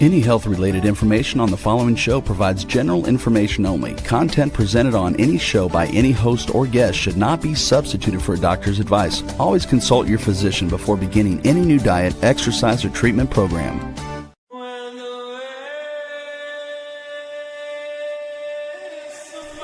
Any health-related information on the following show provides general information only. Content presented on any show by any host or guest should not be substituted for a doctor's advice. Always consult your physician before beginning any new diet, exercise, or treatment program.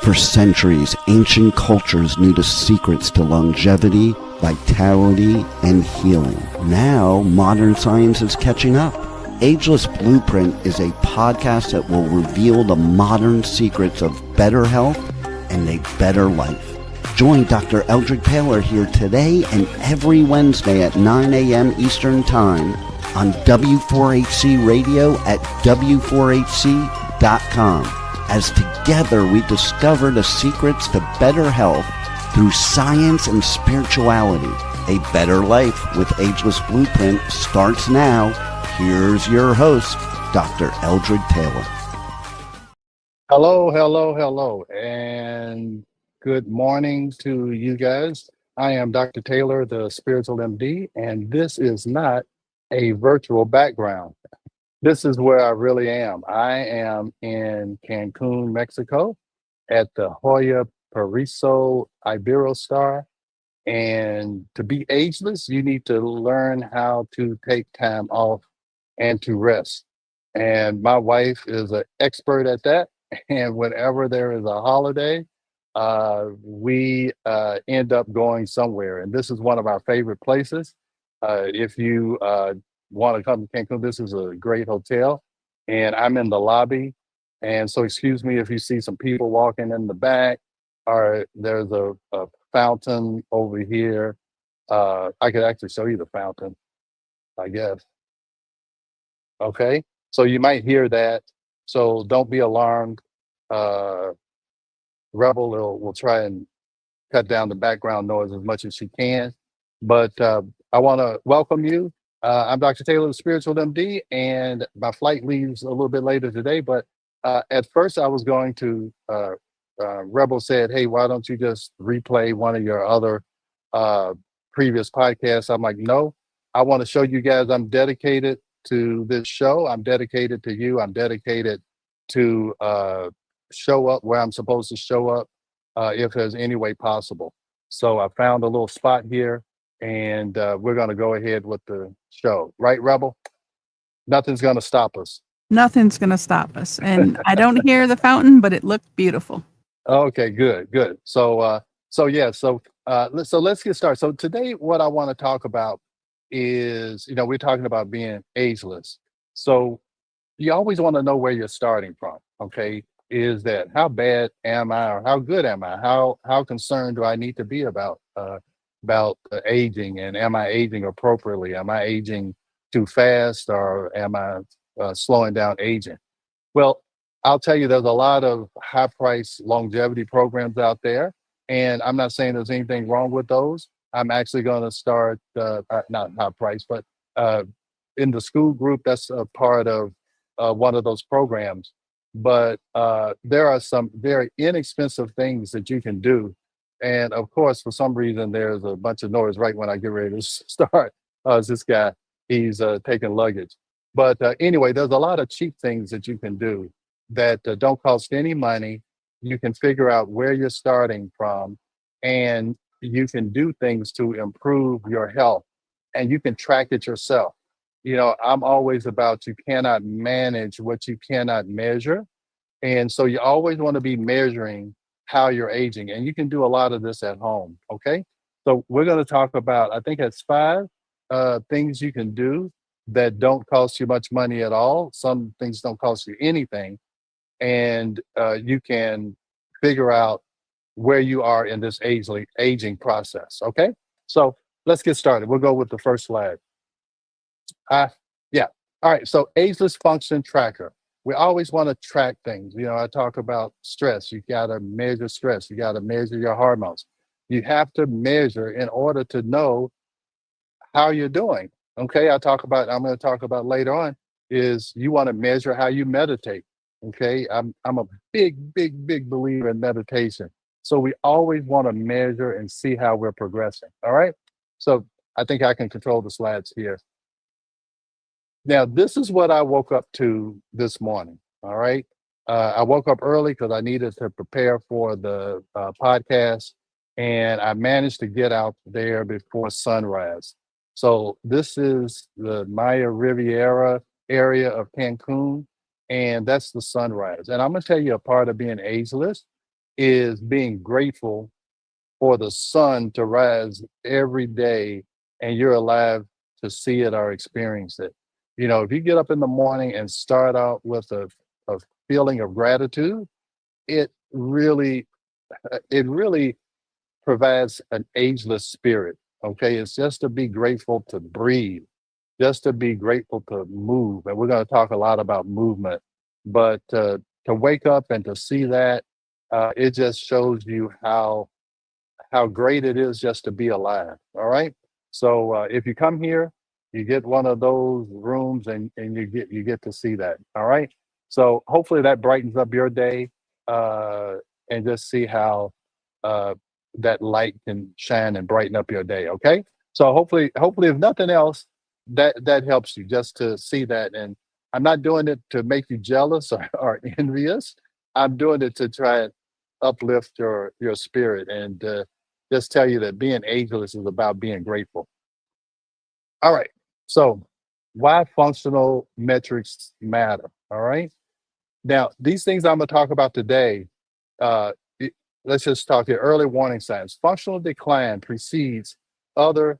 For centuries, ancient cultures knew the secrets to longevity, vitality, and healing. Now, modern science is catching up. Ageless Blueprint is a podcast that will reveal the modern secrets of better health and a better life. Join Dr. Eldred Taylor here today and every Wednesday at 9 a.m. Eastern Time on W4HC Radio at W4HC.com. As together we discover the secrets to better health through science and spirituality. A better life with Ageless Blueprint starts now. Here's your host, Dr. Eldred Taylor. Hello, and good morning to you guys. I am Dr. Taylor, the Spiritual MD, and this is not a virtual background. This is where I really am. I am in Cancun, Mexico, at the Hoya Paraiso Iberostar. And to be ageless, you need to learn how to take time off and to rest. And my wife is an expert at that. And whenever there is a holiday, we end up going somewhere. And this is one of our favorite places. If you want to come to Cancun, this is a great hotel. And I'm in the lobby. And so excuse me if you see some people walking in the back, or there's a fountain over here. I could actually show you the fountain, I guess. Okay, so you might hear that. So don't be alarmed. Rebel will try and cut down the background noise as much as she can. But I want to welcome you. I'm Dr. Taylor, the Spiritual MD, and my flight leaves a little bit later today. But at first I was going to, Rebel said, hey, why don't you just replay one of your other previous podcasts? I'm like, no, I want to show you guys I'm dedicated to this show. I'm dedicated to you. I'm dedicated to show up where I'm supposed to show up if there's any way possible. So I found a little spot here, and we're going to go ahead with the show. Right, Rebel? Nothing's going to stop us. Nothing's going to stop us. And I don't hear the fountain, but it looked beautiful. Okay, good. So let's get started. So today, what I want to talk about is, we're talking about being ageless. So you always want to know where you're starting from. Okay, is that how bad am I, or how good am I? How concerned do I need to be about aging, and am I aging appropriately? Am I aging too fast, or am I slowing down aging? Well, I'll tell you, there's a lot of high price longevity programs out there, and I'm not saying there's anything wrong with those. I'm actually going to start, not high price, but in the school group, that's a part of one of those programs. But there are some very inexpensive things that you can do. And of course, for some reason, there's a bunch of noise right when I get ready to start. This guy, he's taking luggage. But anyway, there's a lot of cheap things that you can do that don't cost any money. You can figure out where you're starting from, and you can do things to improve your health, and you can track it yourself. I'm always about, you cannot manage what you cannot measure. And so you always want to be measuring how you're aging, and you can do a lot of this at home. Okay. So we're going to talk about, I think it's 5 things you can do that don't cost you much money at all. Some things don't cost you anything. And you can figure out where you are in this aging process. Okay. So let's get started. We'll go with the first slide. Yeah. All right. So ageless function tracker. We always want to track things. I talk about stress. You got to measure stress. You got to measure your hormones. You have to measure in order to know how you're doing. Okay. I'm going to talk about later on, is you want to measure how you meditate. Okay. I'm a big believer in meditation. So we always want to measure and see how we're progressing. All right. So I think I can control the slides here. Now, this is what I woke up to this morning. All right. I woke up early because I needed to prepare for the podcast, and I managed to get out there before sunrise. So, this is the Maya Riviera area of Cancun, and that's the sunrise. And I'm going to tell you a part of being ageless is being grateful for the sun to rise every day and you're alive to see it or experience it. You know, if you get up in the morning and start out with a feeling of gratitude, it really it really provides an ageless spirit. Okay. It's just to be grateful to breathe, just to be grateful to move. And we're going to talk a lot about movement, but to wake up and to see that, it just shows you how great it is just to be alive. All right. So if you come here, you get one of those rooms and you get to see that. All right. So hopefully that brightens up your day, uh, and just see how uh, that light can shine and brighten up your day. Okay. So hopefully if nothing else, that helps you just to see that. And I'm not doing it to make you jealous or envious. I'm doing it to try and uplift your spirit and just tell you that being ageless is about being grateful. All right. So, why functional metrics matter? All right. Now, these things I'm going to talk about today, uh, it- let's just talk here. Early warning signs. Functional decline precedes other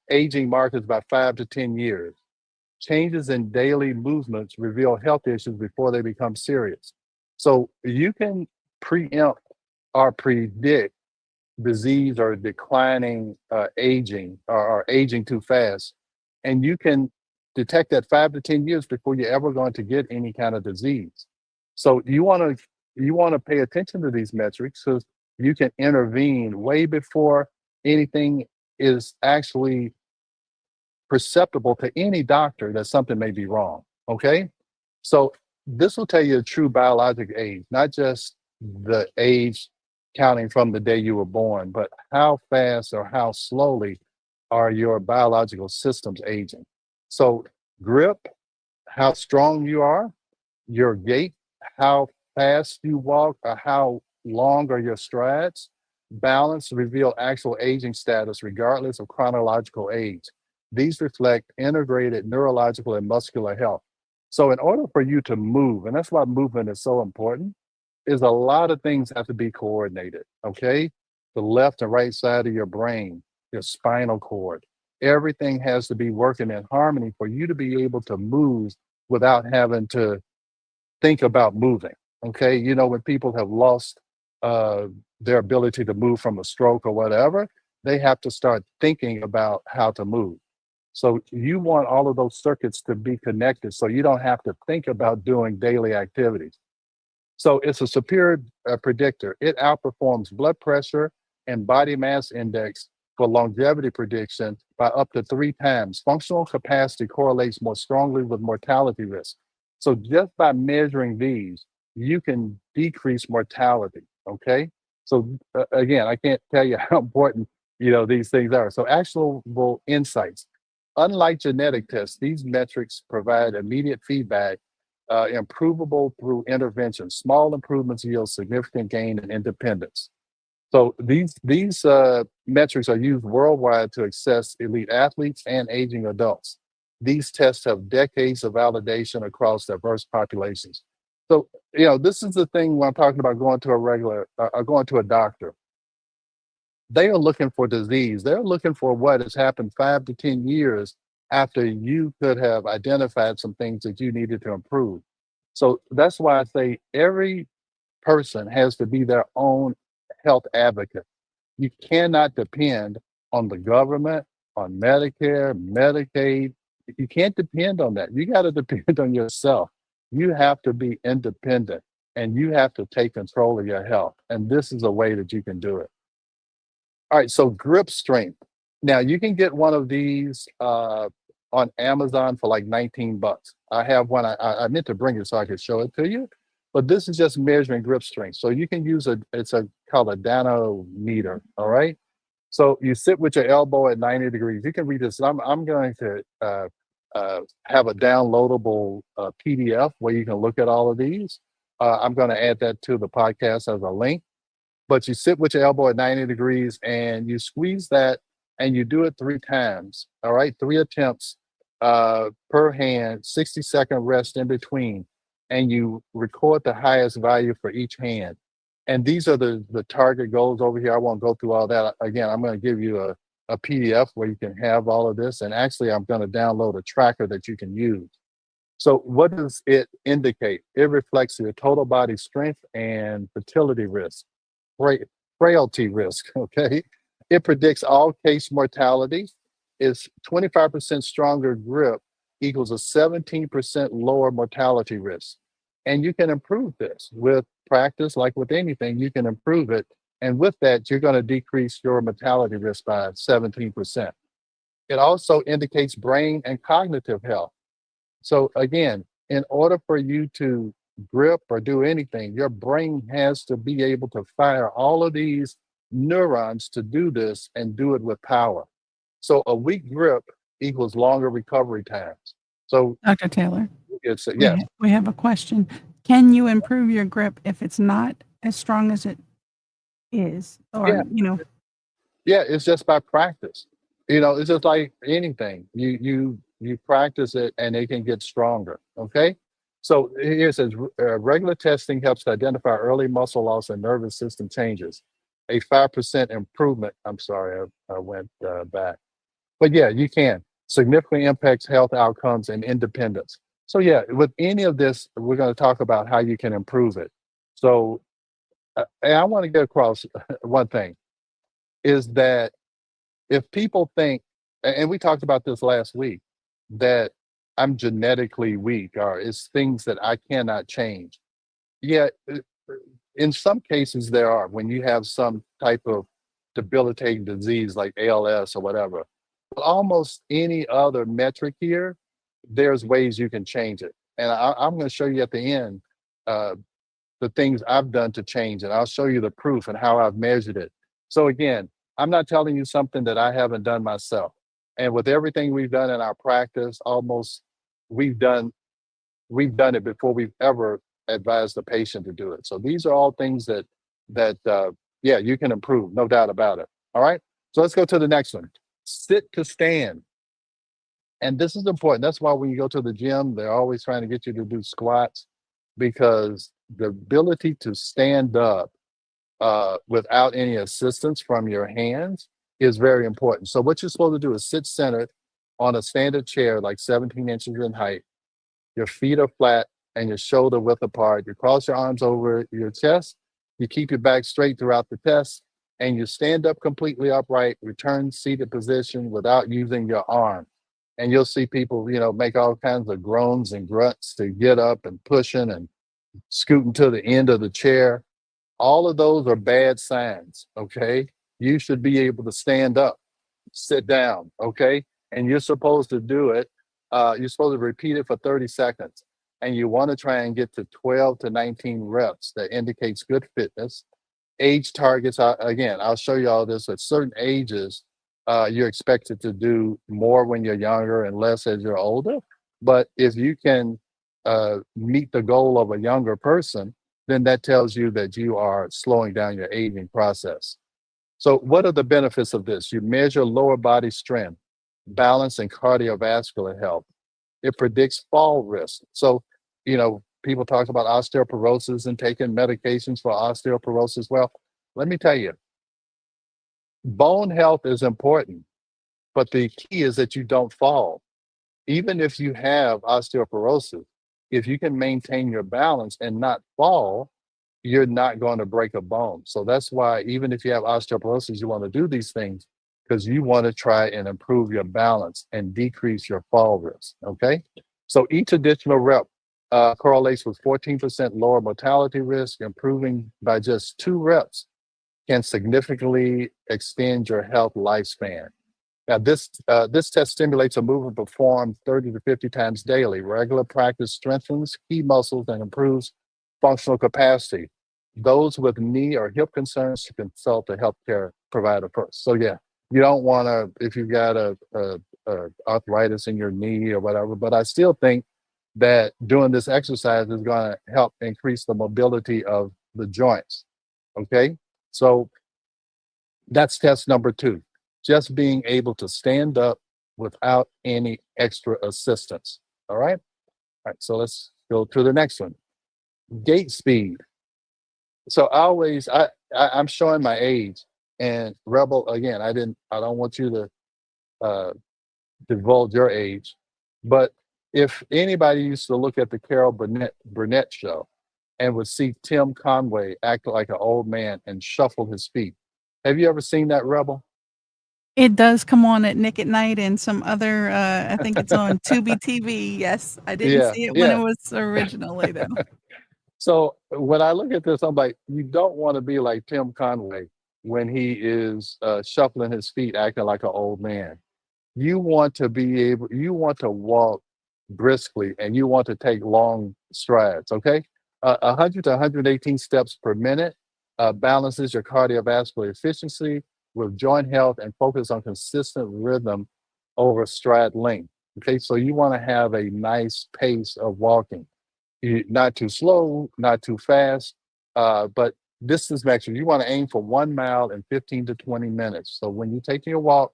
aging markers by 5 to 10 years. Changes in daily movements reveal health issues before they become serious. So, you can preempt or predict disease or declining aging or aging too fast. And you can detect that 5 to 10 years before you're ever going to get any kind of disease. So you want to pay attention to these metrics so you can intervene way before anything is actually perceptible to any doctor that something may be wrong. Okay. So this will tell you the true biologic age, not just the age counting from the day you were born, but how fast or how slowly are your biological systems aging. So grip, how strong you are, your gait, how fast you walk, or how long are your strides. Balance reveal actual aging status regardless of chronological age. These reflect integrated neurological and muscular health. So, in order for you to move, and that's why movement is so important, is a lot of things have to be coordinated. Okay, the left and right side of your brain, your spinal cord, everything has to be working in harmony for you to be able to move without having to think about moving. Okay. You know, when people have lost uh, their ability to move from a stroke or whatever, they have to start thinking about how to move. So you want all of those circuits to be connected so you don't have to think about doing daily activities. So it's a superior predictor. It outperforms blood pressure and body mass index for longevity prediction by up to 3 times. Functional capacity correlates more strongly with mortality risk. So just by measuring these, you can decrease mortality. Okay. So again, I can't tell you how important these things are. So actionable insights. Unlike genetic tests, these metrics provide immediate feedback, improvable through intervention. Small improvements yield significant gain in independence. So these metrics are used worldwide to assess elite athletes and aging adults. These tests have decades of validation across diverse populations. So this is the thing when I'm talking about going to a regular, going to a doctor. They are looking for disease. They're looking for what has happened 5 to 10 years after you could have identified some things that you needed to improve. So that's why I say every person has to be their own health advocate. You cannot depend on the government, on Medicare, Medicaid. You can't depend on that. You got to depend on yourself. You have to be independent and you have to take control of your health. And this is a way that you can do it. All right, so grip strength. Now you can get one of these on Amazon for like 19 bucks. I have one. I meant to bring it so I could show it to you, but this is just measuring grip strength. So you can use it's a called a danometer. All right. So you sit with your elbow at 90 degrees. You can read this. I'm going to have a downloadable PDF where you can look at all of these. I'm going to add that to the podcast as a link. But you sit with your elbow at 90 degrees and you squeeze that and you do it 3 times. All right, 3 attempts per hand, 60-second rest in between. And you record the highest value for each hand. And these are the target goals over here. I won't go through all that. Again, I'm going to give you a PDF where you can have all of this. And actually, I'm going to download a tracker that you can use. So what does it indicate? It reflects your total body strength and fertility risk, frailty risk, okay? It predicts all case mortality. It's 25% stronger grip equals a 17% lower mortality risk. And you can improve this with practice, like with anything, you can improve it. And with that, you're going to decrease your mortality risk by 17%. It also indicates brain and cognitive health. So again, in order for you to grip or do anything, your brain has to be able to fire all of these neurons to do this and do it with power. So a weak grip equals longer recovery times. So Dr. Taylor, it's yes. we have a question. Can you improve your grip if it's not as strong as it is? Or, Yeah, it's just by practice. It's just like anything. You practice it and it can get stronger. Okay. So here it says regular testing helps to identify early muscle loss and nervous system changes. A 5% improvement. I'm sorry, I went back. But yeah, you can. Significantly impacts health outcomes and independence. So yeah, with any of this, we're going to talk about how you can improve it. So and I want to get across one thing is that if people think, and we talked about this last week, that I'm genetically weak or it's things that I cannot change. Yeah, in some cases there are when you have some type of debilitating disease like ALS or whatever. But almost any other metric here, there's ways you can change it. And I'm going to show you at the end the things I've done to change it. I'll show you the proof and how I've measured it. So again, I'm not telling you something that I haven't done myself. And with everything we've done in our practice, almost we've done it before we've ever advised the patient to do it. So these are all things that you can improve, no doubt about it. All right. So let's go to the next one. Sit to stand. And this is important. That's why when you go to the gym, they're always trying to get you to do squats, because the ability to stand up without any assistance from your hands is very important. So what you're supposed to do is sit centered on a standard chair, like 17 inches in height. Your feet are flat and your shoulder width apart. You cross your arms over your chest. You keep your back straight throughout the test, and you stand up completely upright, return seated position without using your arm. And you'll see people, make all kinds of groans and grunts to get up and pushing and scooting to the end of the chair. All of those are bad signs, okay? You should be able to stand up, sit down, okay? And you're supposed to do it. You're supposed to repeat it for 30 seconds. And you want to try and get to 12 to 19 reps. That indicates good fitness. Age targets, again, I'll show you all this. At certain ages, you're expected to do more when you're younger and less as you're older. But if you can meet the goal of a younger person, then that tells you that you are slowing down your aging process. So what are the benefits of this? You measure lower body strength, balance, and cardiovascular health. It predicts fall risk. So, people talk about osteoporosis and taking medications for osteoporosis. Well, let me tell you, bone health is important, but the key is that you don't fall. Even if you have osteoporosis, if you can maintain your balance and not fall, you're not going to break a bone. So that's why even if you have osteoporosis, you want to do these things because you want to try and improve your balance and decrease your fall risk, okay? So each additional rep correlates with 14% lower mortality risk. Improving by just 2 reps can significantly extend your health lifespan. Now, this test stimulates a movement performed 30 to 50 times daily. Regular practice strengthens key muscles and improves functional capacity. Those with knee or hip concerns should consult a healthcare provider first. So yeah, you don't want to, if you've got a arthritis in your knee or whatever. But I still think that doing this exercise is going to help increase the mobility of the joints. Okay, so that's test number 2. Just being able to stand up without any extra assistance. All right. All right. So let's go to the next one. Gait speed. So I'm showing my age, and Rebel, again, I don't want you to uh, divulge your age, but if anybody used to look at the Carol Burnett show and would see Tim Conway act like an old man and shuffle his feet, have you ever seen that, Rebel? It does come on at Nick at Night and some other, I think it's on Tubi TV. Yes, I didn't Yeah, see it when it yeah. was originally though. So when I look at this, I'm like, you don't want to be like Tim Conway when he is shuffling his feet, acting like an old man. You want to you want to walk briskly, and you want to take long strides. Okay, 100 to 118 steps per minute balances your cardiovascular efficiency with joint health and focus on consistent rhythm over stride length. Okay, so you want to have a nice pace of walking. Not too slow, not too fast, but distance maximum. You want to aim for 1 mile in 15 to 20 minutes. So when you're taking a walk,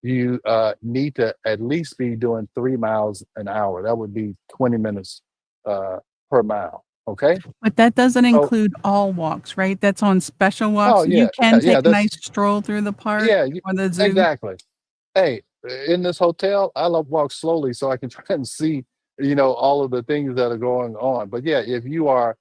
you need to at least be doing 3 miles an hour. That would be 20 minutes per mile. Okay. But that doesn't So, include all walks, right? That's on special oh walks. You yeah, can yeah. take a That's nice stroll through the park yeah, or the zoo. exactly. Hey, in this hotel, I love walk slowly so I can try and see, all of the things that are going on. But yeah, if you are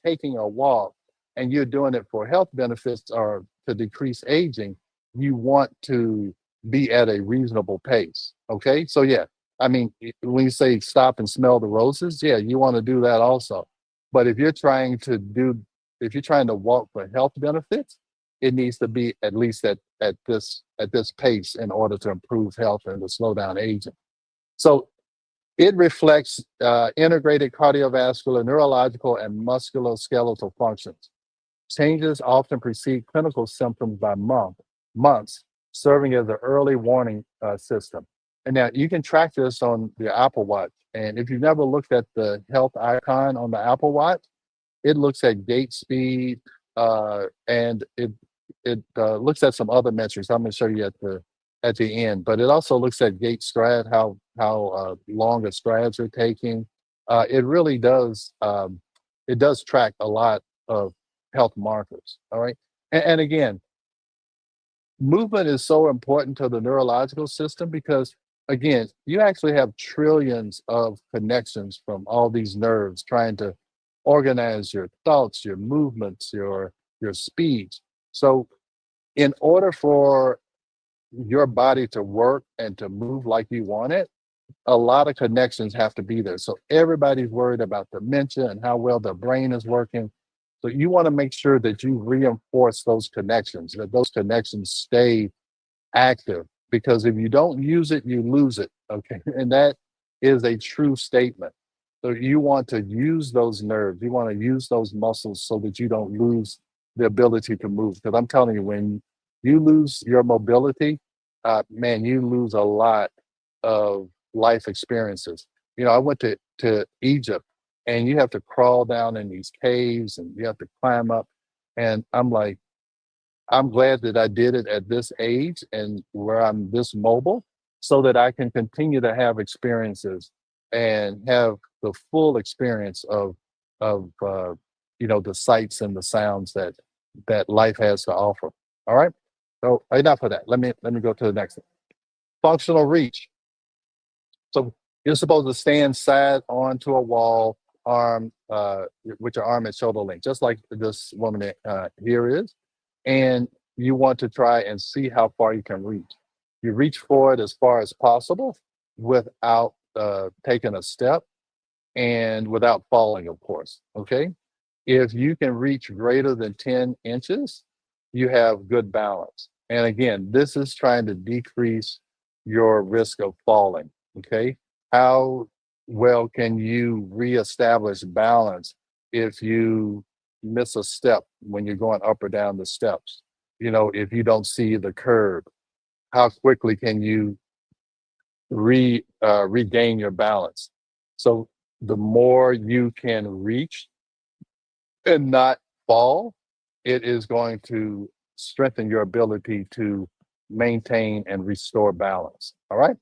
taking a walk and you're doing it for health benefits or to decrease aging, you want to be at a reasonable pace. Okay. So yeah, I mean, when you say stop and smell the roses, yeah, you want to do that also. But if you're trying to walk for health benefits, it needs to be at least at this pace in order to improve health and to slow down aging. So it reflects integrated cardiovascular, neurological, and musculoskeletal functions. Changes often precede clinical symptoms by months, serving as an early warning system. And now you can track this on the Apple Watch. And if you've never looked at the health icon on the Apple Watch, it looks at gait speed, and it looks at some other metrics. I'm going to show you at the end, but it also looks at gait stride, how long the strides are taking. It really does. It does track a lot of health markers. All right, and again, movement is so important to the neurological system because again, you actually have trillions of connections from all these nerves trying to organize your thoughts, your movements, your speech. So in order for your body to work and to move like you want it, a lot of connections have to be there. So everybody's worried about dementia and how well their brain is working. So you want to make sure that you reinforce those connections, that those connections stay active. Because if you don't use it, you lose it. Okay. And that is a true statement. So you want to use those nerves, you want to use those muscles so that you don't lose the ability to move. Because I'm telling you, when you lose your mobility, man, you lose a lot of life experiences. I went to Egypt, and you have to crawl down in these caves and you have to climb up. And I'm like, I'm glad that I did it at this age and where I'm this mobile so that I can continue to have experiences and have the full experience of the sights and the sounds that life has to offer. All right. So enough of that. Let me go to the next one. Functional reach. So you're supposed to stand side onto a wall, with your arm at shoulder length, just like this woman here is. And you want to try and see how far you can reach. You reach forward as far as possible without taking a step and without falling, of course. Okay. If you can reach greater than 10 inches, you have good balance. And again, this is trying to decrease your risk of falling. Okay. How well can you reestablish balance if you miss a step when you're going up or down the steps? If you don't see the curb, how quickly can you regain your balance. So the more you can reach and not fall, it is going to strengthen your ability to maintain and restore balance. All right.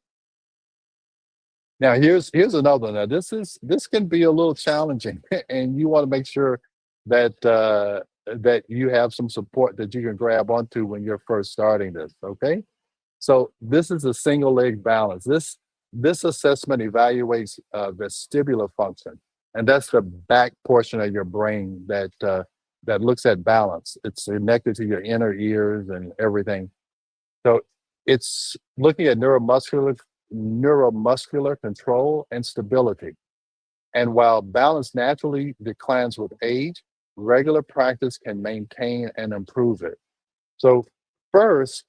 Now here's another one. Now this can be a little challenging, and you want to make sure that that you have some support that you can grab onto when you're first starting this. Okay. So this is a single leg balance. This assessment evaluates vestibular function, and that's the back portion of your brain that looks at balance. It's connected to your inner ears and everything. So it's looking at neuromuscular control and stability. And while balance naturally declines with age, regular practice can maintain and improve it. So first,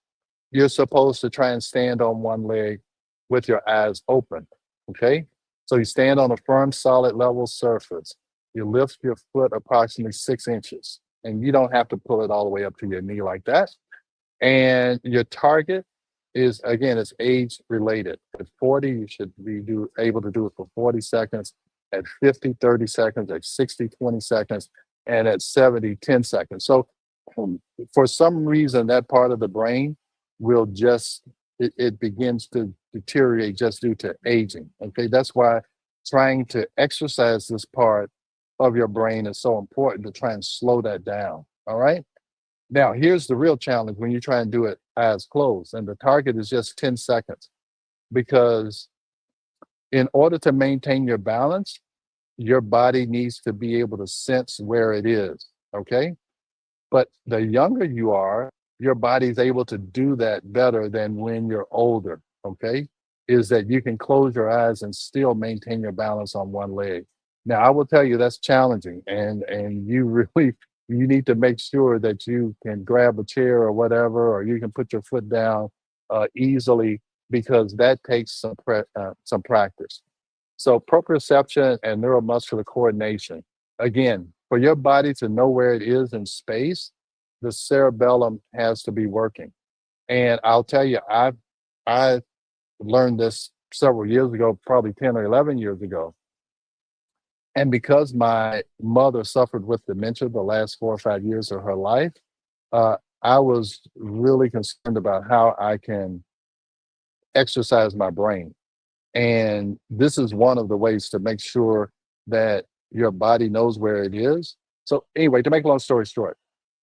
you're supposed to try and stand on one leg with your eyes open. Okay. So you stand on a firm, solid, level surface. You lift your foot approximately 6 inches, and you don't have to pull it all the way up to your knee like that. And your target is, again, it's age related. At 40, you should be able to do it for 40 seconds. At 50, 30 seconds. At 60, 20 seconds. And at 70, 10 seconds. So for some reason, that part of the brain will just, it begins to deteriorate just due to aging. Okay, that's why trying to exercise this part of your brain is so important, to try and slow that down. All right. Now, here's the real challenge when you try and do it eyes closed, and the target is just 10 seconds. Because in order to maintain your balance, your body needs to be able to sense where it is. Okay. But the younger you are, your body's able to do that better than when you're older. Okay. Is that you can close your eyes and still maintain your balance on one leg. Now, I will tell you that's challenging, and you really, you need to make sure that you can grab a chair or whatever, or you can put your foot down easily, because that takes some practice. So proprioception and neuromuscular coordination. Again, for your body to know where it is in space, the cerebellum has to be working. And I'll tell you, I learned this several years ago, probably 10 or 11 years ago. And because my mother suffered with dementia the last 4 or 5 years of her life, I was really concerned about how I can exercise my brain. And this is one of the ways to make sure that your body knows where it is. So anyway, to make a long story short,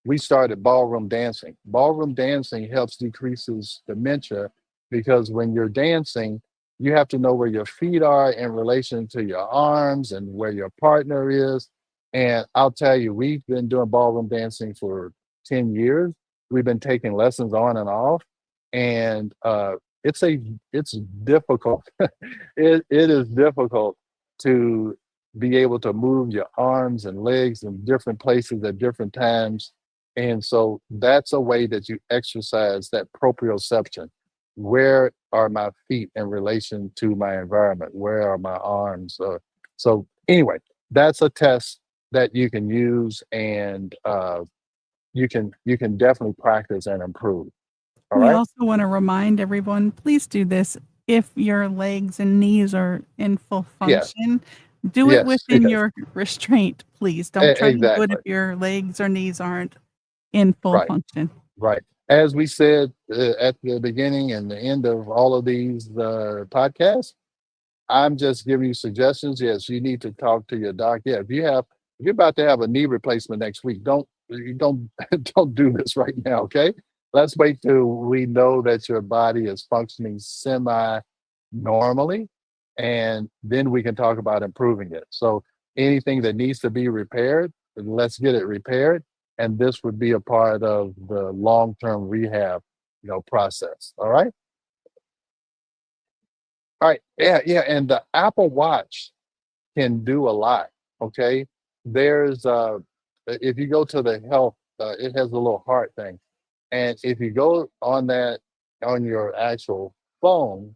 we started ballroom dancing. Ballroom dancing helps decreases dementia, because when you're dancing, you have to know where your feet are in relation to your arms and where your partner is. And I'll tell you, we've been doing ballroom dancing for 10 years. We've been taking lessons on and off. And it's difficult. It is difficult to be able to move your arms and legs in different places at different times. And so that's a way that you exercise that proprioception. Where are my feet in relation to my environment? Where are my arms? So anyway, that's a test that you can use, and you can definitely practice and improve. All We right. also want to remind everyone, please do this if your legs and knees are in full Yes. function. Do it Yes. within Yes. your restraint, please. Don't try to do it Exactly. if your legs or knees aren't in full Right. function. Right. As we said at the beginning and the end of all of these podcasts, I'm just giving you suggestions. Yes, you need to talk to your doc. Yeah, if you're about to have a knee replacement next week, don't don't do this right now. Okay, let's wait till we know that your body is functioning semi normally, and then we can talk about improving it. So anything that needs to be repaired, let's get it repaired, and this would be a part of the long-term rehab, process. All right. All right. Yeah, yeah. And the Apple Watch can do a lot. Okay. There's if you go to the health, it has a little heart thing. And if you go on that on your actual phone,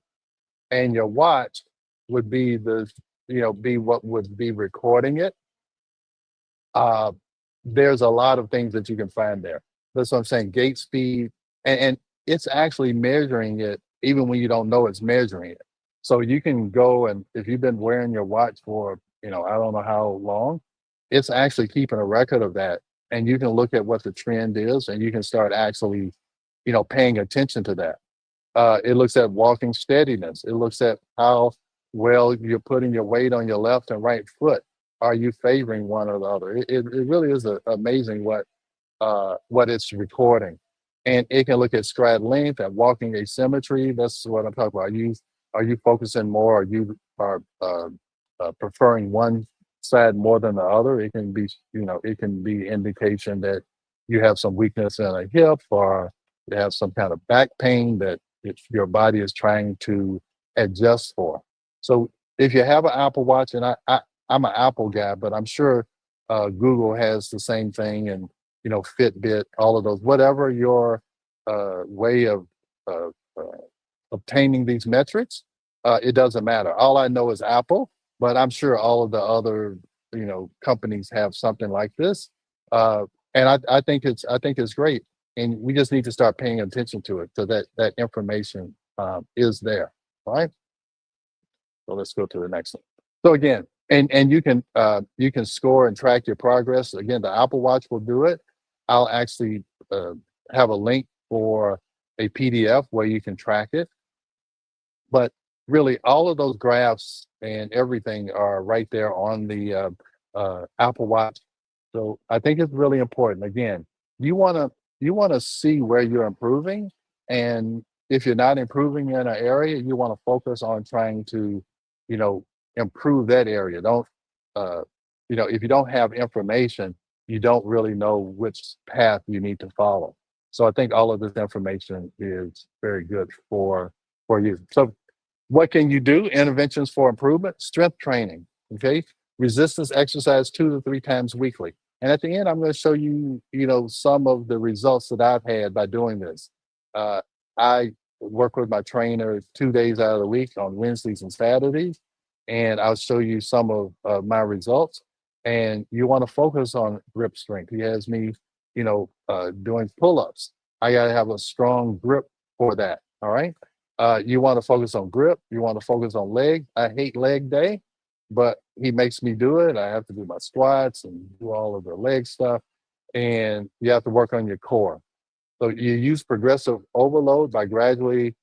and your watch would be be what would be recording it. Uh there's a lot of things that you can find there. That's what I'm saying. Gait speed, and it's actually measuring it even when you don't know it's measuring it. So you can go, and if you've been wearing your watch for, I don't know how long, it's actually keeping a record of that. And you can look at what the trend is and you can start actually, paying attention to that. It looks at walking steadiness. It looks at how well you're putting your weight on your left and right foot. Are you favoring one or the other? It really is amazing what it's recording. And it can look at stride length and walking asymmetry. That's what I'm talking about. Are you focusing more? Are you preferring one side more than the other? It can be indication that you have some weakness in a hip, or you have some kind of back pain that your body is trying to adjust for. So if you have an Apple Watch, and I'm an Apple guy, but I'm sure Google has the same thing, and Fitbit, all of those, whatever your way of uh, uh, obtaining these metrics, it doesn't matter. All I know is Apple, but I'm sure all of the other companies have something like this, and I think it's great, and we just need to start paying attention to it so that information is there. All right. So let's go to the next one. So again, and you can score and track your progress. Again, the Apple Watch will do it. I'll actually have a link for a PDF where you can track it. But really, all of those graphs and everything are right there on the Apple Watch. So I think it's really important. Again, you want to see where you're improving, and if you're not improving in an area, you want to focus on trying to, you know, improve that area. Don't, if you don't have information, you don't really know which path you need to follow. So I think all of this information is very good for you. So what can you do? Interventions for improvement, strength training, okay? Resistance exercise 2 to 3 times weekly. And at the end, I'm going to show you, some of the results that I've had by doing this. I work with my trainer 2 days out of the week on Wednesdays and Saturdays, and I'll show you some of my results. And you want to focus on grip strength. He has me, doing pull-ups. I got to have a strong grip for that. All right. You want to focus on grip. You want to focus on leg. I hate leg day, but he makes me do it. I have to do my squats and do all of the leg stuff. And you have to work on your core. So you use progressive overload by gradually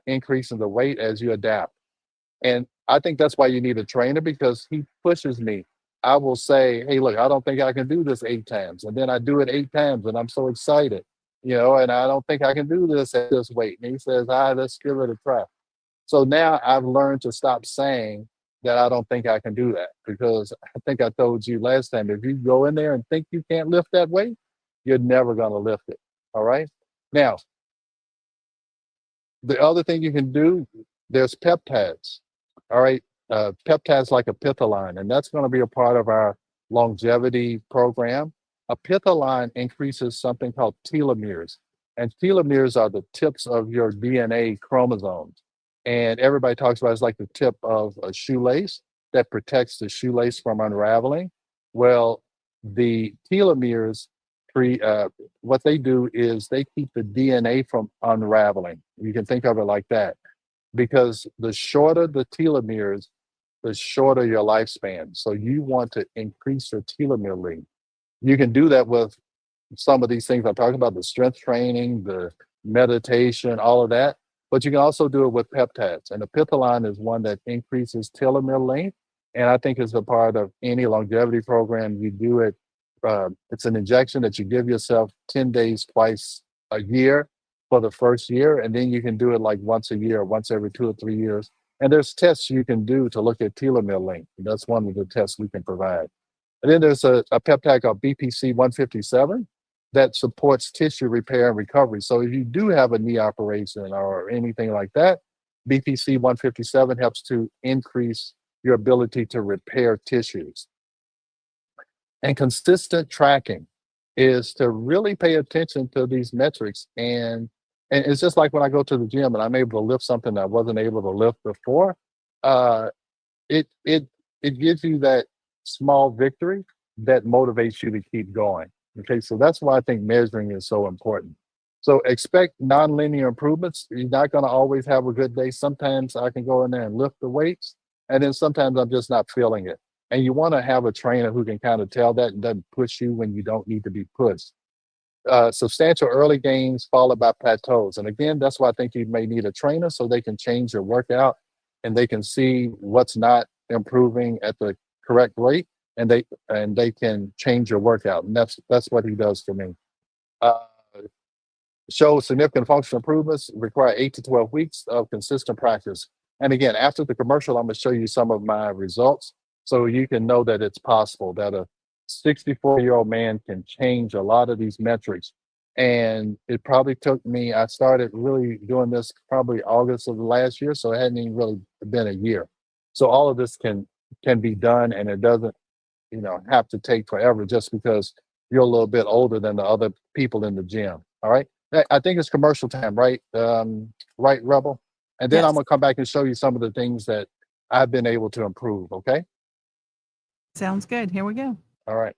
increasing the weight as you adapt. And I think that's why you need a trainer, because he pushes me. I will say, hey, look, I don't think I can do this 8 times. And then I do it 8 times and I'm so excited, and I don't think I can do this at this weight. And he says, let's give it a try. So now I've learned to stop saying that I don't think I can do that, because I think I told you last time, if you go in there and think you can't lift that weight, you're never going to lift it. All right. Now, the other thing you can do, there's peptides. All right. Peptides like Apithaline, and that's going to be a part of our longevity program. Apithaline increases something called telomeres, and telomeres are the tips of your DNA chromosomes. And everybody talks about it's like the tip of a shoelace that protects the shoelace from unraveling. Well, the telomeres, what they do is they keep the DNA from unraveling. You can think of it like that, because the shorter the telomeres, the shorter your lifespan. So you want to increase your telomere length. You can do that with some of these things I'm talking about, the strength training, the meditation, all of that. But you can also do it with peptides. And the Apithaline is one that increases telomere length. And I think it's a part of any longevity program. You do it, it's an injection that you give yourself 10 days twice a year for the first year. And then you can do it like once a year, once every 2 or 3 years. And there's tests you can do to look at telomere length. That's one of the tests we can provide. And then there's a peptide called BPC 157 that supports tissue repair and recovery. So if you do have a knee operation or anything like that, BPC 157 helps to increase your ability to repair tissues. And consistent tracking is to really pay attention to these metrics. And it's just like when I go to the gym and I'm able to lift something that I wasn't able to lift before. It gives you that small victory that motivates you to keep going. Okay, so that's why I think measuring is so important. So expect nonlinear improvements. You're not going to always have a good day. Sometimes I can go in there and lift the weights, and then sometimes I'm just not feeling it. And you want to have a trainer who can kind of tell that and doesn't push you when you don't need to be pushed. Substantial early gains followed by plateaus. And again, that's why I think you may need a trainer so they can change your workout and they can see what's not improving at the correct rate, and they can change your workout. And that's what he does for me. Uh, Show significant functional improvements require 8 to 12 weeks of consistent practice. And again, after the commercial, I'm going to show you some of my results so you can know that it's possible that a 64-year-old man can change a lot of these metrics. And it probably took me, I started really doing this probably August of the last year, so it hadn't even really been a year. So all of this can be done, and it doesn't, have to take forever just because you're a little bit older than the other people in the gym. All right. I think it's commercial time, right? Right, Rebel? And then I'm Yes. gonna come back and show you some of the things that I've been able to improve. Okay. Sounds good. Here we go. All right.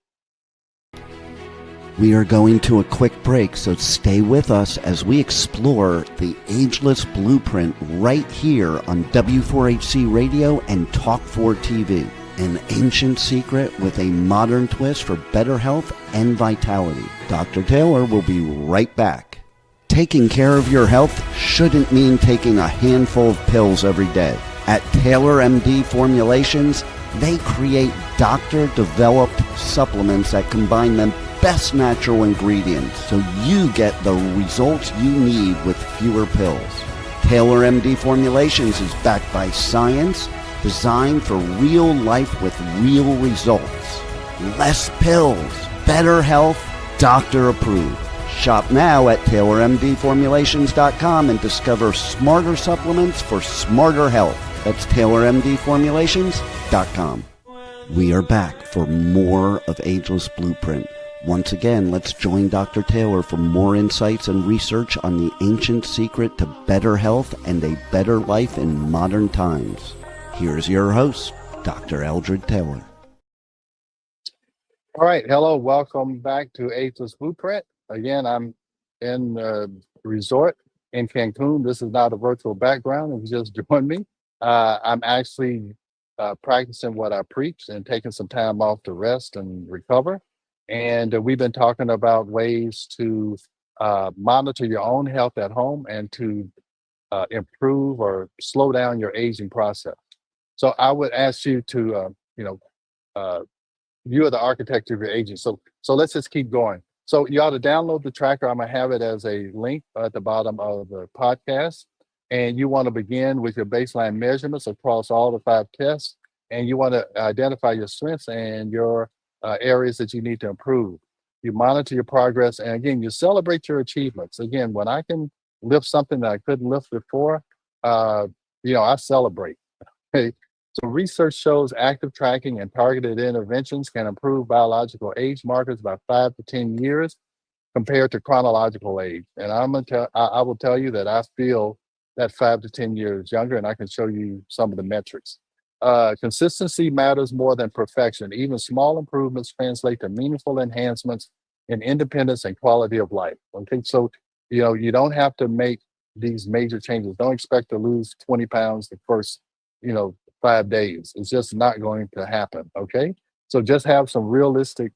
We are going to a quick break, so stay with us as we explore the Ageless Blueprint right here on W4HC Radio and Talk 4 TV. An ancient secret with a modern twist for better health and vitality. Dr. Taylor will be right back. Taking care of your health shouldn't mean taking a handful of pills every day. At Taylor MD Formulations, they create doctor-developed supplements that combine the best natural ingredients so you get the results you need with fewer pills. Taylor MD Formulations is backed by science, designed for real life with real results. Less pills, better health, doctor approved. Shop now at TaylorMDFormulations.com and discover smarter supplements for smarter health. That's TaylorMDFormulations.com. We are back for more of Ageless Blueprint. Once again, let's join Dr. Taylor for more insights and research on the ancient secret to better health and a better life in modern times. Here's your host, Dr. Eldred Taylor. All right. Hello. Welcome back to Ageless Blueprint. Again, I'm in a resort in Cancun. This is not a virtual background. If you just joined me, I'm actually practicing what I preach and taking some time off to rest and recover. And we've been talking about ways to monitor your own health at home and to improve or slow down your aging process. So I would ask you to, you are the architect of your aging. So let's just keep going. So you ought to download the tracker. I'm gonna have it as a link at the bottom of the podcast. And you want to begin with your baseline measurements across all the 5 tests. And you want to identify your strengths and your areas that you need to improve. You monitor your progress. And again, you celebrate your achievements. Again, when I can lift something that I couldn't lift before, I celebrate. Okay. So research shows active tracking and targeted interventions can improve biological age markers by 5 to 10 years compared to chronological age. And I will tell you that I feel that 5 to 10 years younger, and I can show you some of the metrics. Consistency matters more than perfection. Even small improvements translate to meaningful enhancements in independence and quality of life. Okay, so you don't have to make these major changes. Don't expect to lose 20 pounds the first 5 days. It's just not going to happen. Okay, so just have some realistic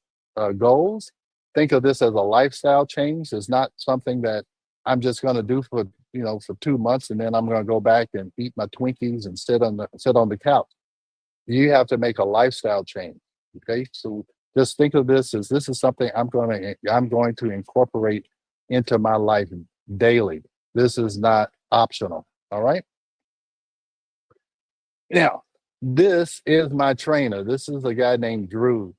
goals. Think of this as a lifestyle change. It's not something that I'm just going to do for 2 months and then I'm going to go back and eat my Twinkies and sit on the couch. You have to make a lifestyle change. Okay, so just think of this as this is something I'm going to incorporate into my life daily. This is not optional. All right. Now, this is my trainer. This is a guy named Drew.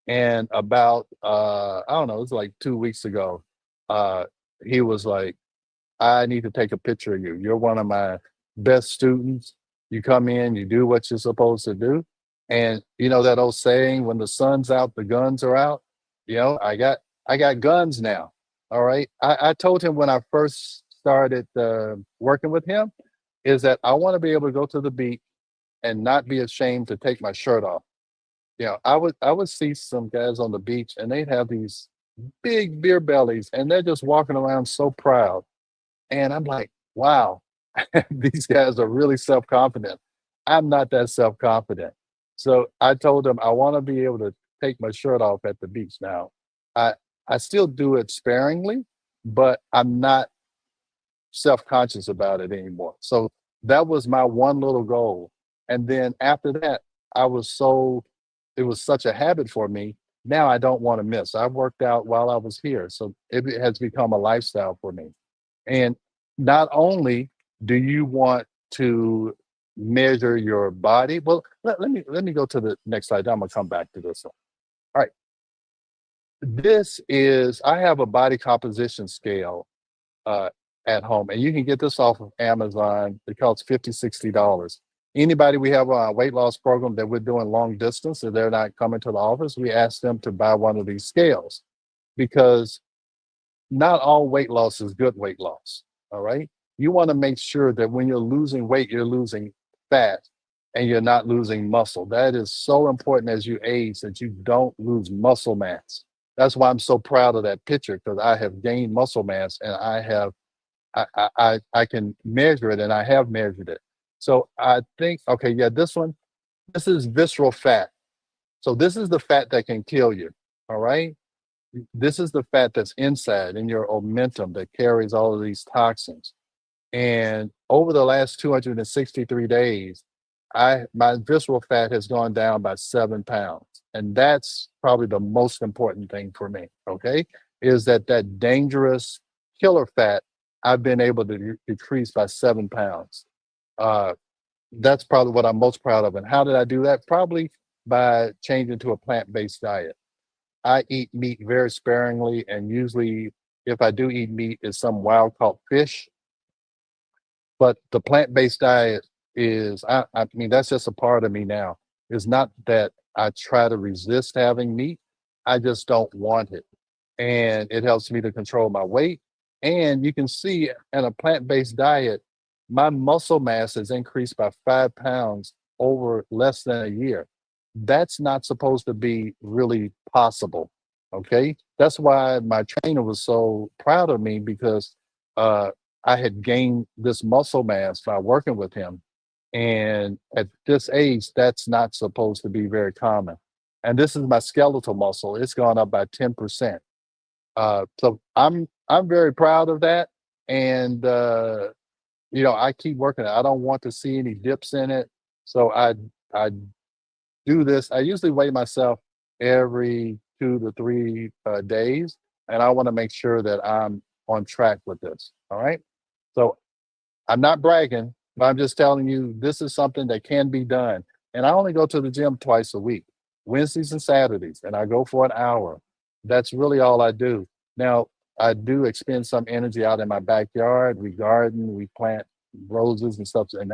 And about I don't know, it was like 2 weeks ago. He was like, I need to take a picture of you. You're one of my best students. You come in, you do what you're supposed to do. And you know that old saying, when the sun's out, the guns are out. I got guns now. All right. I told him when I first started working with him is that I want to be able to go to the beach and not be ashamed to take my shirt off. I would see some guys on the beach and they'd have these big beer bellies, and they're just walking around so proud. And I'm like, wow, these guys are really self confident. I'm not that self confident. So I told them I want to be able to take my shirt off at the beach now. I I still do it sparingly, but I'm not self-conscious about it anymore. So that was my one little goal. And then after that, I was so it was such a habit for me. Now I don't want to miss. I worked out while I was here. So it has become a lifestyle for me. And not only do you want to measure your body, well, let me go to the next slide. I'm gonna come back to this one. All right. This is I have a body composition scale uh, at home. And you can get this off of Amazon. It costs $50, $60. Anybody we have on a weight loss program that we're doing long distance and they're not coming to the office, we ask them to buy one of these scales because not all weight loss is good weight loss. All right. You want to make sure that when you're losing weight, you're losing fat and you're not losing muscle. That is so important as you age that you don't lose muscle mass. That's why I'm so proud of that picture because I have gained muscle mass and I can measure it and I have measured it. So I think, okay, yeah, this is visceral fat. So this is the fat that can kill you. All right. This is the fat that's inside in your omentum that carries all of these toxins. And over the last 263 days, my visceral fat has gone down by 7 pounds. And that's probably the most important thing for me. Okay. Is that dangerous killer fat I've been able to decrease by 7 pounds. Uh, that's probably what I'm most proud of. And how did I do that? Probably by changing to a plant-based diet. I eat meat very sparingly, and usually, if I do eat meat, it's some wild caught fish. But the plant-based diet is, I mean, that's just a part of me now. It's not that I try to resist having meat. I just don't want it. And it helps me to control my weight. And you can see in a plant-based diet, my muscle mass has increased by 5 pounds over less than a year. That's not supposed to be really possible. Okay. That's why my trainer was so proud of me because uh, I had gained this muscle mass by working with him. And at this age, that's not supposed to be very common. And this is my skeletal muscle. It's gone up by 10%. So I'm very proud of that. And I keep working it. I don't want to see any dips in it. So I do this. I usually weigh myself every 2 to 3 days, and I want to make sure that I'm on track with this. All right. So I'm not bragging, but I'm just telling you this is something that can be done. And I only go to the gym twice a week, Wednesdays and Saturdays, and I go for an hour. That's really all I do. Now, I do expend some energy out in my backyard. We garden, we plant roses and stuff, and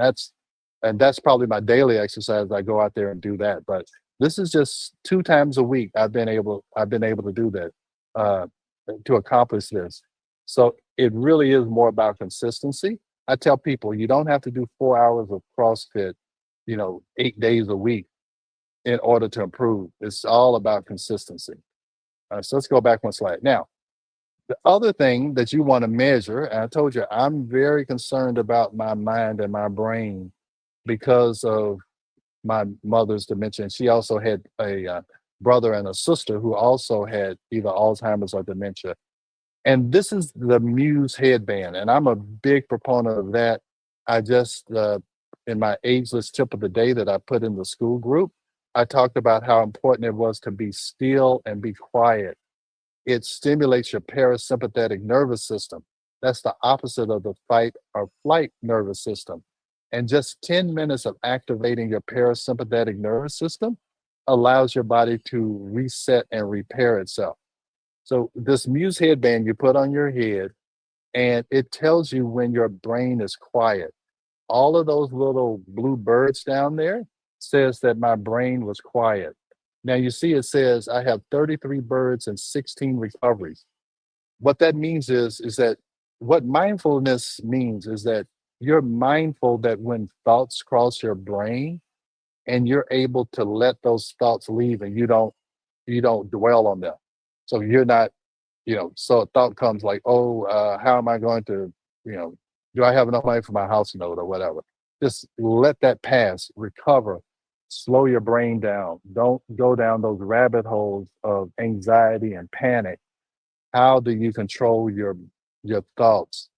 that's probably my daily exercise. I go out there and do that. But this is just 2 times a week I've been able to do that uh, to accomplish this. So it really is more about consistency. I tell people you don't have to do 4 hours of CrossFit, 8 days a week in order to improve. It's all about consistency. So let's go back one slide. Now, the other thing that you want to measure, and I told you I'm very concerned about my mind and my brain because of my mother's dementia. And she also had a brother and a sister who also had either Alzheimer's or dementia. And this is the Muse headband, and I'm a big proponent of that. I just, in my ageless tip of the day that I put in the school group, I talked about how important it was to be still and be quiet. It stimulates your parasympathetic nervous system. That's the opposite of the fight or flight nervous system. And just 10 minutes of activating your parasympathetic nervous system allows your body to reset and repair itself. So this Muse headband you put on your head, and it tells you when your brain is quiet. All of those little blue birds down there says that my brain was quiet. Now you see it says I have 33 birds and 16 recoveries. What that means is that what mindfulness means is that you're mindful that when thoughts cross your brain and you're able to let those thoughts leave and you don't dwell on them. So you're not So a thought comes like, oh, how am I going to, do I have enough money for my house note or whatever? Just let that pass, recover, slow your brain down. Don't go down those rabbit holes of anxiety and panic. How do you control your thoughts?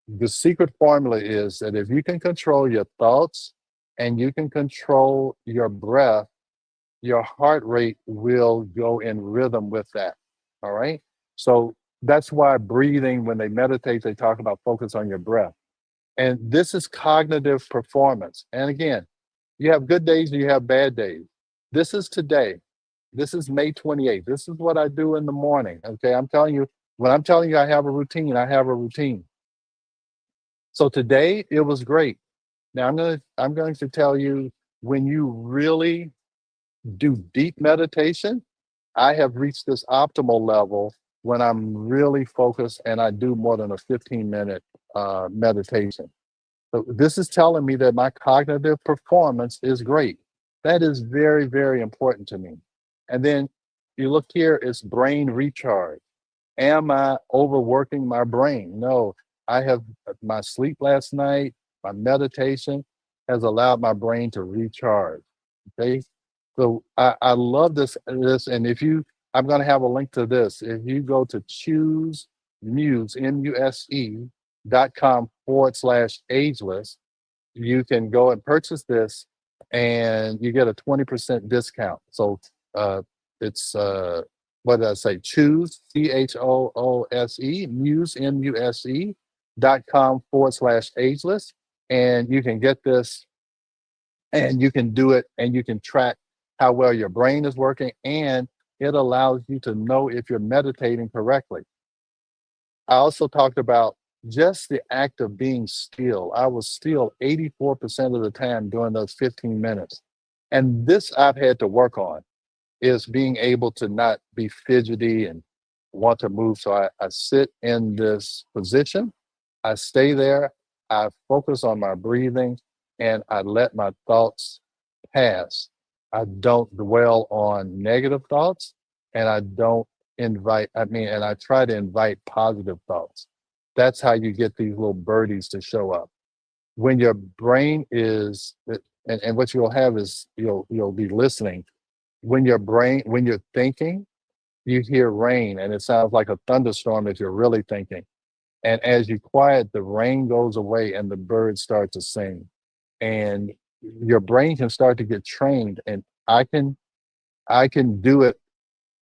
The secret formula is that if you can control your thoughts and you can control your breath, your heart rate will go in rhythm with that. All right. So that's why breathing, when they meditate, they talk about focus on your breath. And this is cognitive performance. And again, you have good days and you have bad days. This is today. This is May 28th. This is what I do in the morning. Okay. I'm telling you, when I'm telling you I have a routine, I have a routine. So today it was great. Now I'm going to tell you, when you really do deep meditation, I have reached this optimal level when I'm really focused and I do more than a 15-minute meditation. So this is telling me that my cognitive performance is great. That is very, very important to me. And then you look here, it's brain recharge. Am I overworking my brain? No, I have my sleep last night, my meditation has allowed my brain to recharge. Okay. So I love this. And I'm going to have a link to this. If you go to choose muse, muse.com/ageless, you can go and purchase this and you get a 20% discount. So it's, what did I say? Choose, CHOOSE, muse, MUSE.com/ageless. And you can get this and you can do it and you can track how well your brain is working, and it allows you to know if you're meditating correctly. I also talked about just the act of being still. I was still 84% of the time during those 15 minutes. And this I've had to work on, is being able to not be fidgety and want to move. So I sit in this position, I stay there, I focus on my breathing, and I let my thoughts pass. I don't dwell on negative thoughts, and I don't and I try to invite positive thoughts. That's how you get these little birdies to show up. When your brain is, and what you'll have is you'll be listening. When you're thinking, you hear rain, and it sounds like a thunderstorm if you're really thinking. And as you quiet, the rain goes away and the birds start to sing. And your brain can start to get trained. And I can do it,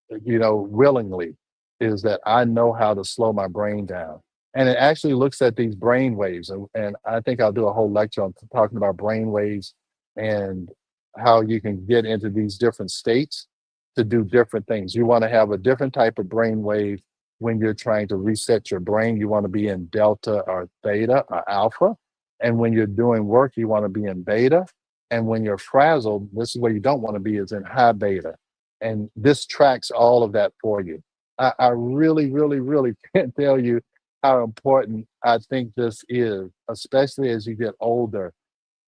willingly, is that I know how to slow my brain down. And it actually looks at these brain waves. And I think I'll do a whole lecture on talking about brain waves and how you can get into these different states to do different things. You want to have a different type of brain wave when you're trying to reset your brain. You want to be in delta or theta or alpha. And when you're doing work, you want to be in beta. And when you're frazzled, this is where you don't want to be, is in high beta. And this tracks all of that for you. I really, really, really can't tell you how important I think this is, especially as you get older.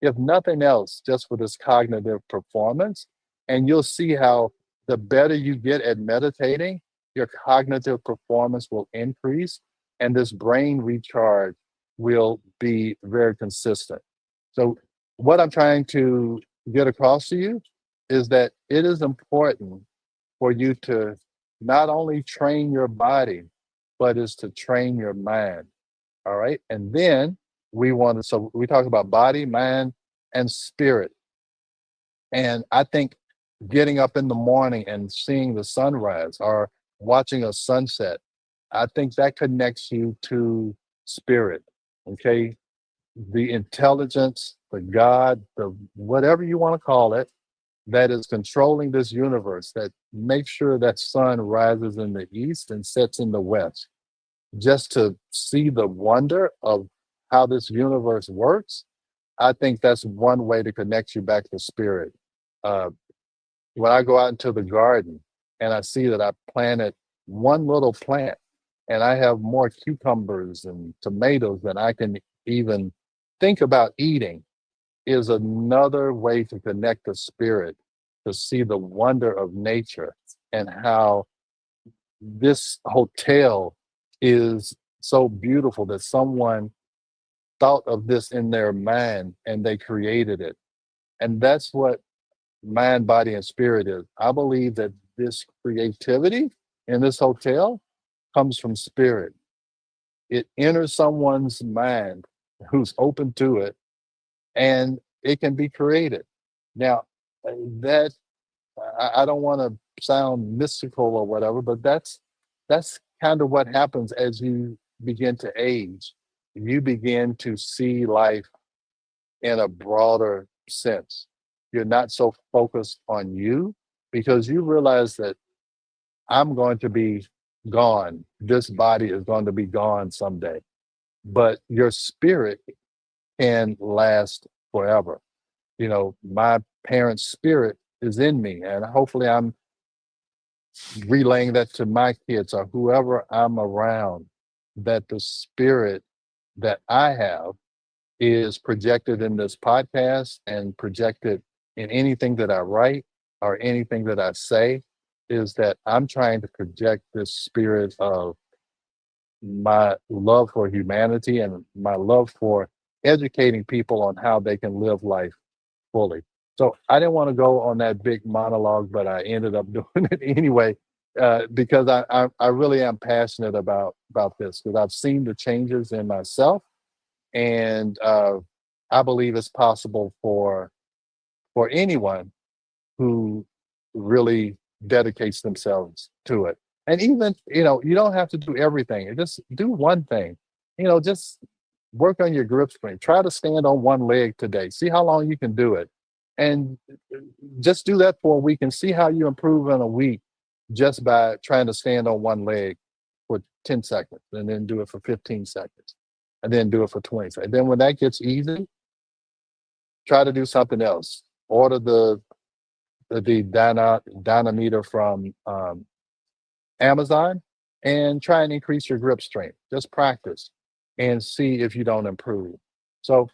If nothing else, just for this cognitive performance. And you'll see how the better you get at meditating, your cognitive performance will increase and this brain recharge will be very consistent. So what I'm trying to get across to you is that it is important for you to not only train your body, but is to train your mind. All right. And then so we talk about body, mind, and spirit. And I think getting up in the morning and seeing the sunrise or watching a sunset, I think that connects you to spirit. Okay. The intelligence, the God, the whatever you want to call it, that is controlling this universe, that makes sure that sun rises in the east and sets in the west. Just to see the wonder of how this universe works, I think that's one way to connect you back to spirit. When I go out into the garden and I see that I planted one little plant and I have more cucumbers and tomatoes than I can even think about eating, is another way to connect the spirit, to see the wonder of nature and how this hotel is so beautiful that someone thought of this in their mind and they created it. And that's what mind, body, and spirit is. I believe that this creativity in this hotel comes from spirit. It enters someone's mind who's open to it, and it can be created. Now, that I don't want to sound mystical or whatever, but that's kind of what happens as you begin to age. You begin to see life in a broader sense. You're not so focused on you because you realize that I'm going to be gone. This body is going to be gone someday, but your spirit can last forever. You know, my parents' spirit is in me, and hopefully I'm relaying that to my kids or whoever I'm around, that the spirit that I have is projected in this podcast and projected in anything that I write or anything that I say, is that I'm trying to project this spirit of my love for humanity and my love for educating people on how they can live life fully. So I didn't want to go on that big monologue, but I ended up doing it anyway, because I really am passionate about this because I've seen the changes in myself, and I believe it's possible for anyone who really dedicates themselves to it. And even, you don't have to do everything. Just do one thing. Just work on your grip strength. Try to stand on one leg today. See how long you can do it. And just do that for a week and see how you improve in a week just by trying to stand on one leg for 10 seconds and then do it for 15 seconds and then do it for 20 seconds. Then when that gets easy, try to do something else. Order the dynameter from Amazon and try and increase your grip strength. Just practice and see if you don't improve. So,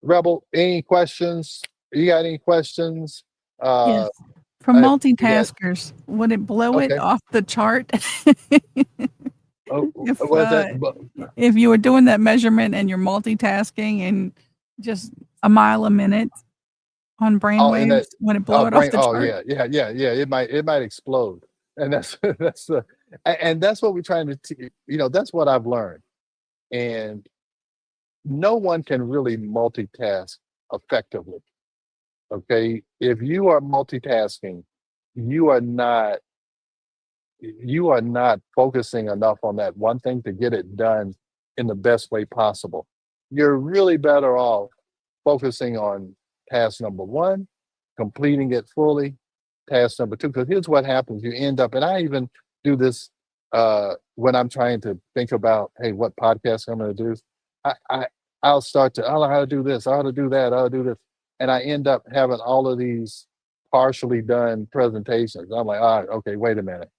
Rebel, any questions? You got any questions? Yes. For yeah. multitaskers, would it blow it Okay. off the chart? Oh, If, was that? if you were doing that measurement and you're multitasking and just a mile a minute on brainwaves, would it blow it off the chart? Yeah. It might explode, and that's that's what we're trying to. That's what I've learned, and no one can really multitask effectively. Okay, if you are multitasking, you are not focusing enough on that one thing to get it done in the best way possible. You're really better off focusing on task number one, completing it fully, task number two. Because here's what happens: you end up, and I even do this when I'm trying to think about, hey, what podcast I'm going to do. I'll start to, I don't know how to do this, I ought to do that, I ought to do this, and I end up having all of these partially done presentations. I'm like, all right, okay, wait a minute.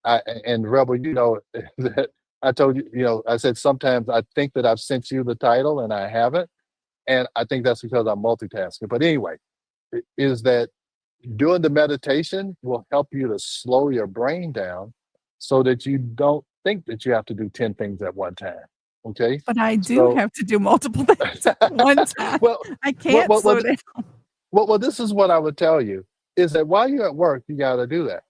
And Rebel, that I told you, I said sometimes I think that I've sent you the title and I haven't. And I think that's because I'm multitasking. But anyway, is that doing the meditation will help you to slow your brain down so that you don't think that you have to do 10 things at one time. Okay. But I do have to do multiple things at one time. I can't slow down. Well, this is what I would tell you is that while you're at work, you got to do that.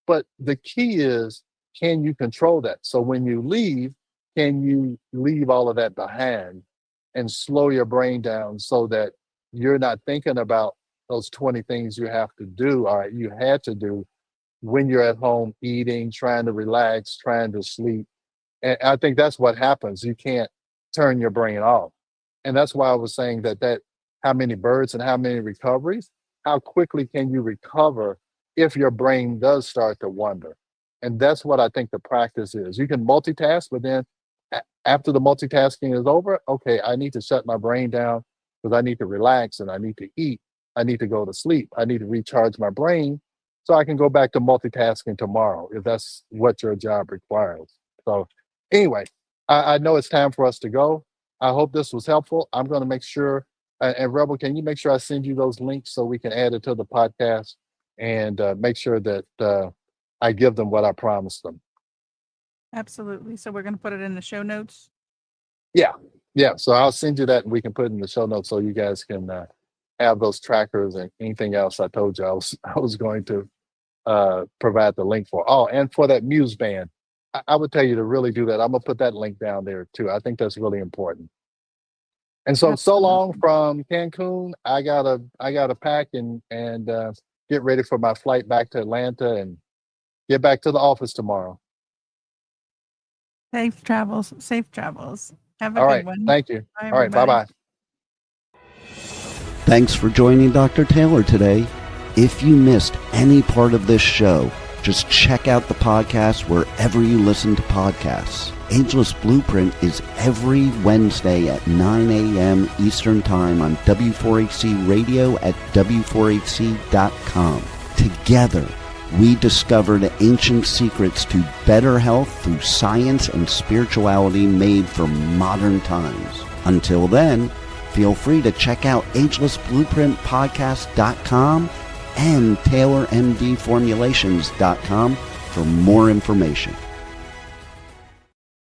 But the key is, can you control that? So when you leave, can you leave all of that behind and slow your brain down so that you're not thinking about those 20 things you have to do or you had to do when you're at home eating, trying to relax, trying to sleep. And I think that's what happens. You can't turn your brain off. And that's why I was saying that how many birds and how many recoveries, how quickly can you recover if your brain does start to wander? And that's what I think the practice is. You can multitask, but then after the multitasking is over, okay, I need to shut my brain down because I need to relax and I need to eat. I need to go to sleep. I need to recharge my brain so I can go back to multitasking tomorrow if that's what your job requires. So anyway, I know it's time for us to go. I hope this was helpful. I'm going to make sure, and Rebel, can you make sure I send you those links so we can add it to the podcast and make sure that I give them what I promised them? Absolutely. So we're going to put it in the show notes. Yeah. So I'll send you that and we can put it in the show notes so you guys can have those trackers and anything else I told you I was going to provide the link for. Oh, and for that Muse band, I would tell you to really do that. I'm gonna put that link down there too. I think that's really important. And so long Absolutely. from Cancun. I gotta pack and get ready for my flight back to Atlanta and get back to the office tomorrow. Safe travels. Safe travels. Have a All good right. one. Thank you. Bye, All right. Bye everybody. bye. Thanks for joining Dr. Taylor today. If you missed any part of this show, just check out the podcast wherever you listen to podcasts. Ageless Blueprint is every Wednesday at 9 a.m. Eastern Time on W4HC Radio at W4HC.com. Together, we discover the ancient secrets to better health through science and spirituality made for modern times. Until then, feel free to check out agelessblueprintpodcast.com and TaylorMDFormulations.com for more information.